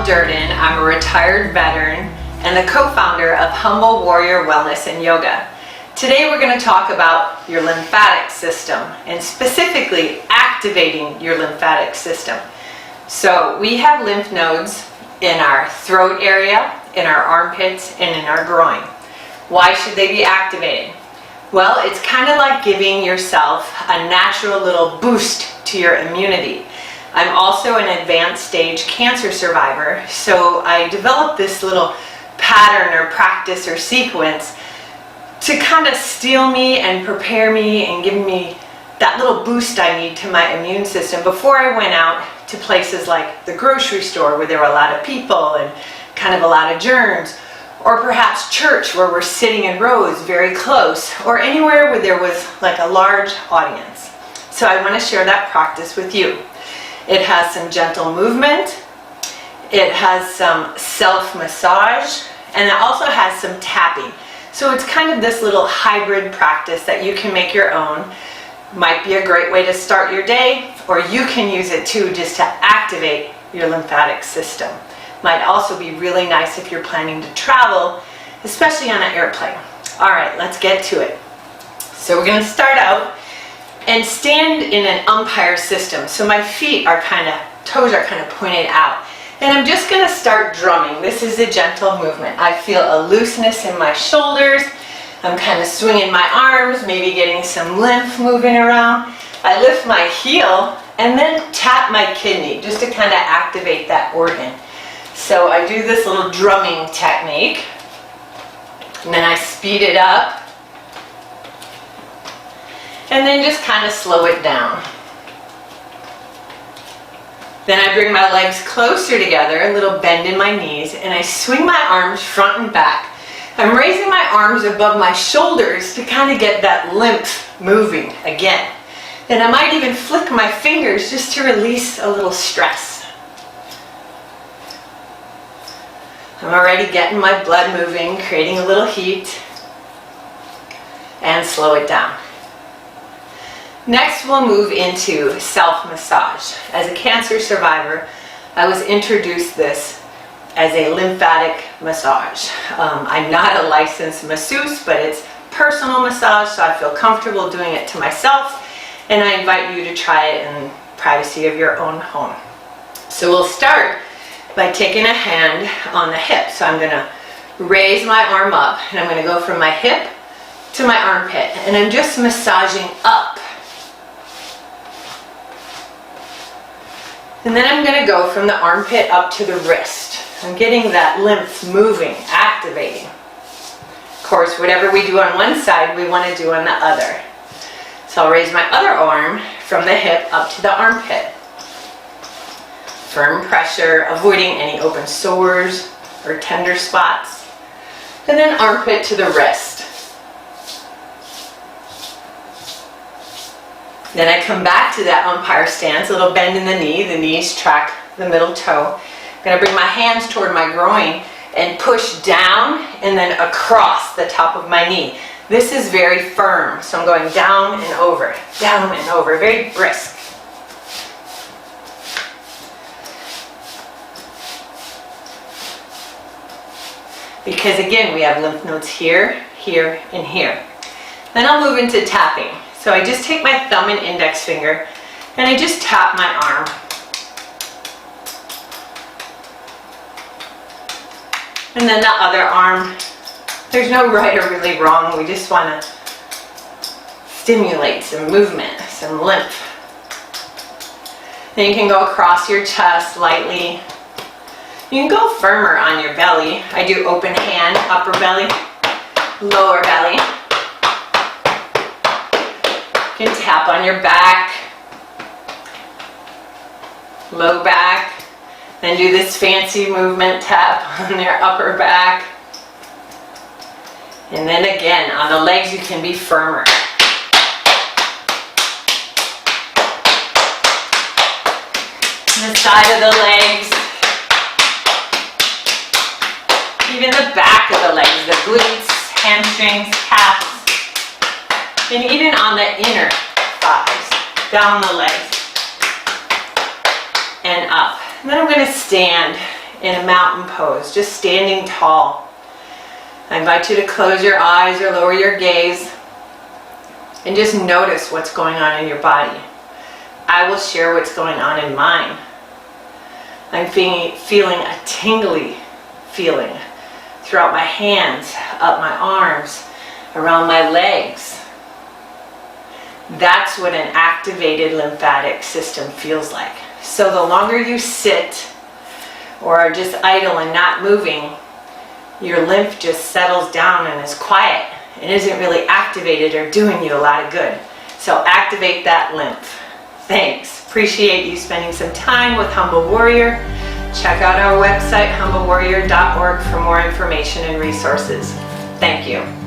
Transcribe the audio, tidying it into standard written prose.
Durden. I'm a retired veteran and the co-founder of Humble Warrior Wellness and Yoga. Today we're going to talk about your lymphatic system and specifically activating your lymphatic system. So we have lymph nodes in our throat area, in our armpits, and in our groin. Why should they be activated? Well, it's kind of like giving yourself a natural little boost to your immunity. I'm also an advanced stage cancer survivor, so I developed this little pattern or practice or sequence to kind of steel me and prepare me and give me that little boost I need to my immune system before I went out to places like the grocery store where there were a lot of people and kind of a lot of germs, or perhaps church where we're sitting in rows very close, or anywhere where there was like a large audience. So I want to share that practice with you. It has some gentle movement, it has some self-massage, and it also has some tapping. So it's kind of this little hybrid practice that you can make your own. Might be a great way to start your day, or you can use it too just to activate your lymphatic system. Might also be really nice if you're planning to travel, especially on an airplane. All right, let's get to it. So we're going to start out and stand in an umpire system. So my toes are kind of pointed out. And I'm just going to start drumming. This is a gentle movement. I feel a looseness in my shoulders. I'm kind of swinging my arms, maybe getting some lymph moving around. I lift my heel and then tap my kidney just to kind of activate that organ. So I do this little drumming technique, and then I speed it up, and then just kind of slow it down. Then I bring my legs closer together, a little bend in my knees, and I swing my arms front and back. I'm raising my arms above my shoulders to kind of get that lymph moving again. And I might even flick my fingers just to release a little stress. I'm already getting my blood moving, creating a little heat, and slow it down. Next, we'll move into self-massage. As a cancer survivor, I was introduced this as a lymphatic massage. I'm not a licensed masseuse, but it's personal massage, so I feel comfortable doing it to myself, and I invite you to try it in privacy of your own home. So we'll start by taking a hand on the hip. So I'm going to raise my arm up, and I'm going to go from my hip to my armpit, and I'm just massaging up. And then I'm going to go from the armpit up to the wrist. I'm getting that lymph moving, activating. Of course, whatever we do on one side, we want to do on the other. So I'll raise my other arm from the hip up to the armpit. Firm pressure, avoiding any open sores or tender spots. And then armpit to the wrist. Then I come back to that umpire stance, a little bend in the knee. The knees track the middle toe. I'm going to bring my hands toward my groin and push down and then across the top of my knee. This is very firm, so I'm going down and over, very brisk. Because again, we have lymph nodes here, here, and here. Then I'll move into tapping. So I just take my thumb and index finger, and I just tap my arm. And then the other arm. There's no right or really wrong. We just want to stimulate some movement, some lymph. Then you can go across your chest lightly. You can go firmer on your belly. I do open hand, upper belly, lower belly. You can tap on your back, low back. Then do this fancy movement tap on your upper back. And then again, on the legs you can be firmer. The side of the legs. Even the back of the legs, the glutes, hamstrings, calves, and even on the inner thighs, down the legs, and up. And then I'm going to stand in a mountain pose, just standing tall. I invite you to close your eyes or lower your gaze and just notice what's going on in your body. I will share what's going on in mine. I'm feeling a tingly feeling throughout my hands, up my arms, around my legs. That's what an activated lymphatic system feels like. So the longer you sit or are just idle and not moving, your lymph just settles down and is quiet and isn't really activated or doing you a lot of good. So activate that lymph. Thanks. Appreciate you spending some time with Humble Warrior. Check out our website, humblewarrior.org, for more information and resources. Thank you.